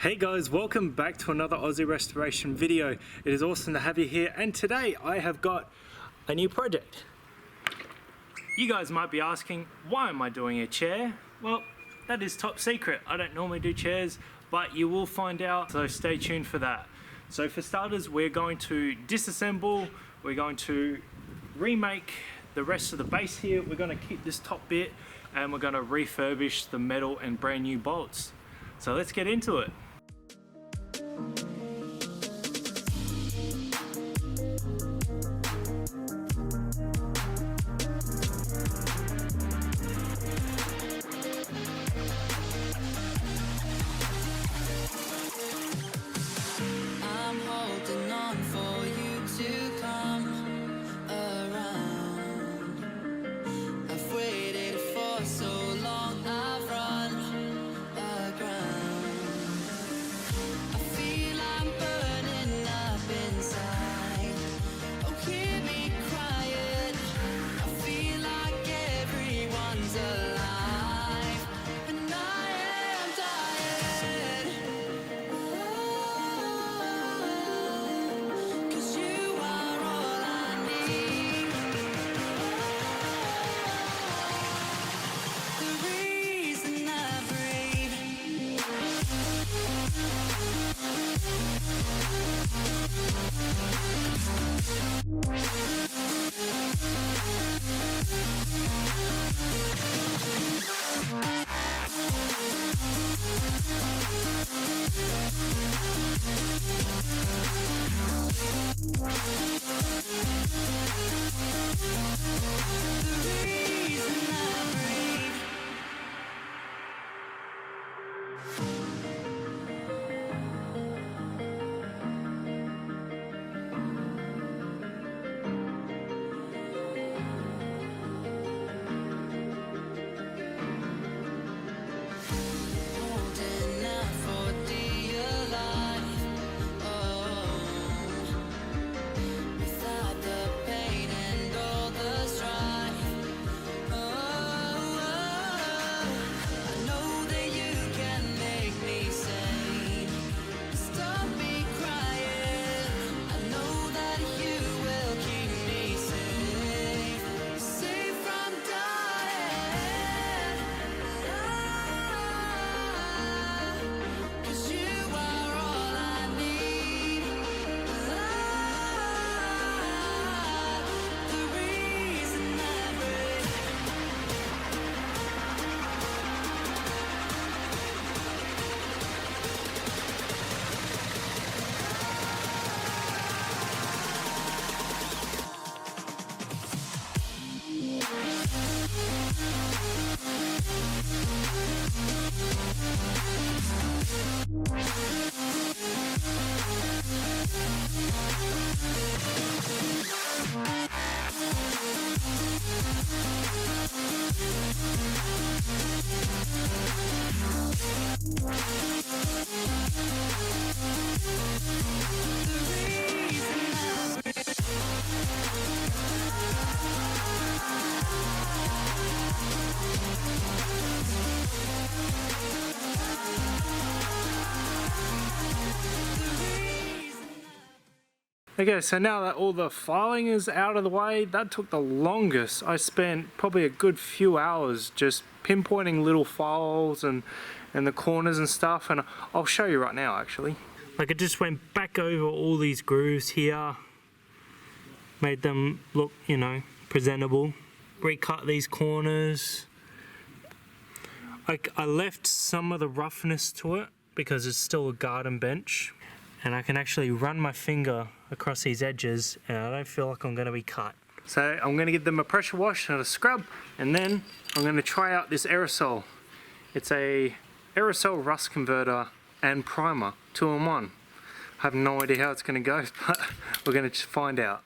Hey guys, welcome back to another Aussie restoration video. It is awesome to have you here, and today I have got a new project. You guys might be asking, why am I doing a chair? Well, that is top secret. I don't normally do chairs, but you will find out, so stay tuned for that. So for starters, we're going to disassemble, we're going to remake the rest of the base here, we're going to keep this top bit, and we're going to refurbish the metal and brand new bolts. So let's get into it. Okay, so now that all the filing is out of the way, that took the longest. I spent probably a good few hours just pinpointing little files and the corners and stuff, and I'll show you right now actually. Like, I just went back over all these grooves here, made them look, you know, presentable, recut these corners. I left some of the roughness to it because it's still a garden bench, and I can actually run my finger across these edges and I don't feel like I'm going to be cut. So I'm going to give them a pressure wash and a scrub, and then I'm going to try out this aerosol. It's a aerosol rust converter and primer, 2-in-1. I have no idea how it's going to go, but we're going to find out.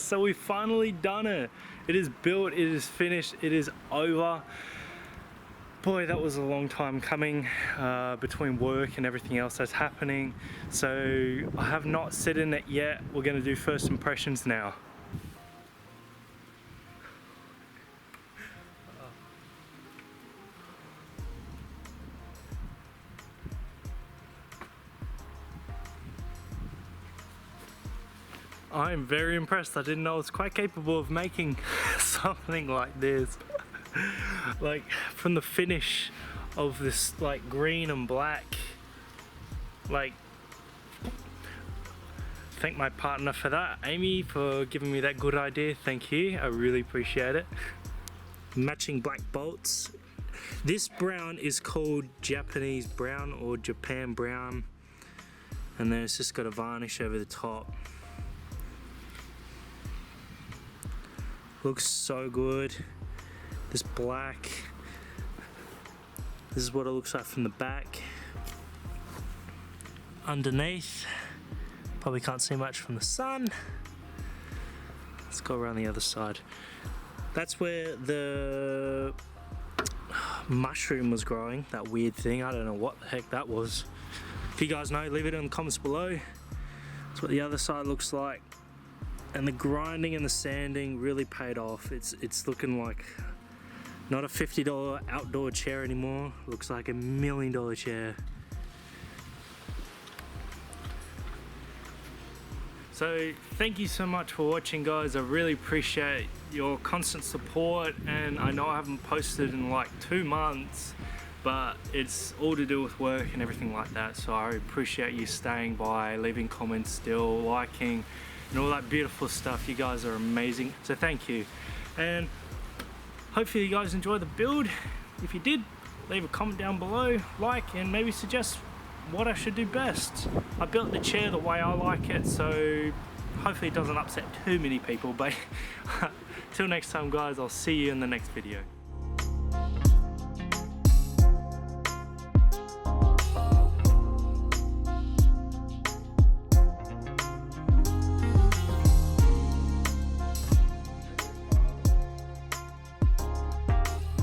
So we finally done it. It is built, it is finished, it is over. Boy, that was a long time coming between work and everything else that's happening. So I have not sit in it yet. We're gonna do first impressions now. I'm very impressed. I didn't know I was quite capable of making something like this. Like from the finish of this like green and black, like thank my partner for that, Amy, for giving me that good idea. Thank you, I really appreciate it. Matching black bolts. This brown is called Japanese brown or Japan brown, and then it's just got a varnish over the top. Looks so good. This black, this is what it looks like from the back. Underneath, probably can't see much from the sun. Let's go around the other side. That's where the mushroom was growing, that weird thing. I don't know what the heck that was. If you guys know, leave it in the comments below. That's what the other side looks like. And the grinding and the sanding really paid off. It's looking like not a $50 outdoor chair anymore. Looks like $1 million chair. So thank you so much for watching, guys. I really appreciate your constant support, and I know I haven't posted in like 2 months, but it's all to do with work and everything like that. So I appreciate you staying by, leaving comments still, liking, and all that beautiful stuff. You guys are amazing, so thank you. And hopefully you guys enjoy the build. If you did, leave a comment down below, like, and maybe suggest what I should do best. I built the chair the way I like it, so hopefully it doesn't upset too many people. But till next time, guys, I'll see you in the next video.